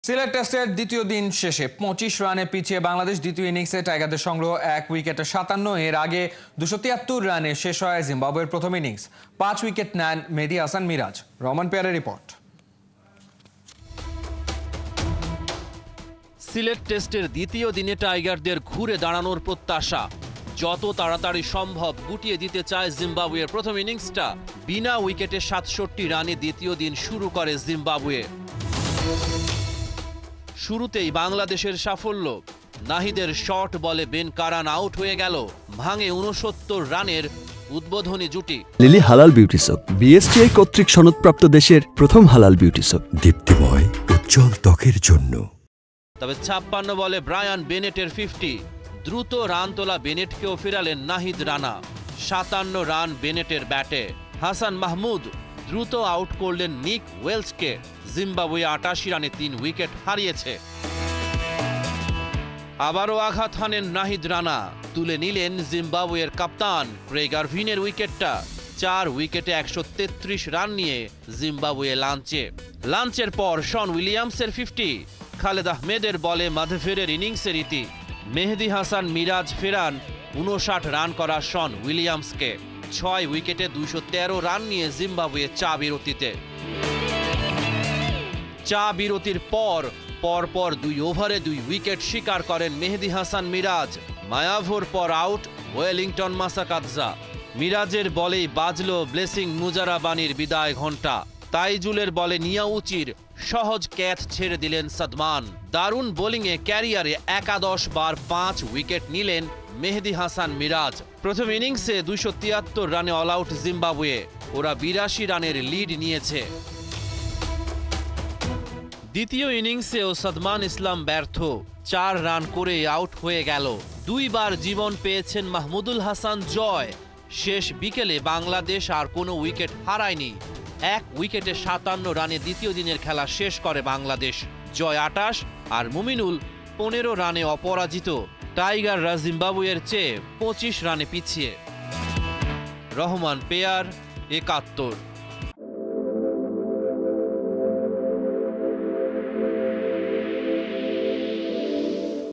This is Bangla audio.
সিলেট টেস্টের দ্বিতীয় দিন শেষে ২৫ রানে পিছিয়ে বাংলাদেশ দ্বিতীয় ইনিংসে টাইগারদের সংগ্রহ ১ উইকেটে ৫৭। এর আগে ২৭৩ রানে শেষ হয় জিম্বাবুয়ের প্রথম ইনিংস। ৫ উইকেট নেন মেহেদী হাসান মিরাজ। রহমান পেয়ারের রিপোর্ট। সিলেট টেস্টের দ্বিতীয় দিনে টাইগারদের ঘুরে দাঁড়ানোর প্রত্যাশা। যত তাড়াতাড়ি সম্ভব গুটিয়ে দিতে চায় জিম্বাবুয়ের প্রথম ইনিংসটা। বিনা উইকেটে ৬৭ রানে দ্বিতীয় দিন শুরু করে জিম্বাবুয়ে। শুরুতেই বাংলাদেশের সাফল্য। নাহিদের শর্ট বলে বেন কারান আউট হয়ে গেল। ভাঙে ৬৯ রানের উদ্বোধনী জুটি। লিলি হালাল বিউটি সোপ, বিএসটিআই কর্তৃক সনদপ্রাপ্ত দেশের প্রথম হালাল বিউটি সোপ, দীপ্তিময় উজ্জ্বল ত্বকের জন্য। তবে ৫৬ বলে ব্রায়ান বেনেটের ৫০। দ্রুত রান তোলা বেনেটকেও ফেরালেন নাহিদ রানা। ৫৭ রান বেনেটের ব্যাটে। হাসান মাহমুদ দ্রুত আউট করলেন নিক ওয়েলসকে। জিম্বাবুয়ে ৮৮ রানে ৩ উইকেট হারিয়েছে। আবারও আঘাত হানেন নাহিদ রানা। তুলে নিলেন জিম্বাবুয়ের কাপ্তান ক্রেগ আরভিনের উইকেটটা। ৪ উইকেটে ১৩৩ রান নিয়ে জিম্বাবুয়ে লাঞ্চের পর শন উইলিয়ামসের ৫০। খালেদ আহমেদের বলে মাধভেরের ইনিংসের ইতি। মেহেদী হাসান মিরাজ ফেরান ৫৯ রান করা শন উইলিয়ামসকে। ৬ উইকেটে ২১৩ রান নিয়ে জিম্বাবুয়ে চা বিরতির পর ২ ওভারে ২ উইকেট শিকার করেন মেহেদী হাসান মিরাজ। মায়াভোর পর আউট ওয়েলিংটন মাসাকাদজা। মিরাজের বলেই বাজল ব্লেসিং মুজারাবানির বিদায় ঘণ্টা। তাইজুলের বলে নিয়াউচির সহজ ক্যাচ ছেড়ে দিলেন সাদমান। দারুণ বোলিংয়ে ক্যারিয়ারে একাদশ বার ৫ উইকেট নিলেন মেহেদী হাসান মিরাজ। প্রথম ইনিংসে ২৭৩ রানে অল আউট জিম্বাবুয়ে। ওরা ৮২ রানের লিড নিয়েছে। দ্বিতীয় ইনিংসেও সাদমান ইসলাম ব্যর্থ। ৪ রান করে আউট হয়ে গেল। ২ বার জীবন পেয়েছেন মাহমুদুল হাসান জয়। শেষ বিকেলে বাংলাদেশ আর কোনো উইকেট হারায়নি। ১ উইকেটে ৫৭ রানে দ্বিতীয় দিনের খেলা শেষ করে বাংলাদেশ। জয় ২৮ আর মুমিনুল ১৫ রানে অপরাজিত। টাইগাররা জিম্বাবুয়ের চেয়ে ২৫ রানে পিছিয়ে। রহমান পেয়ার, ৭১।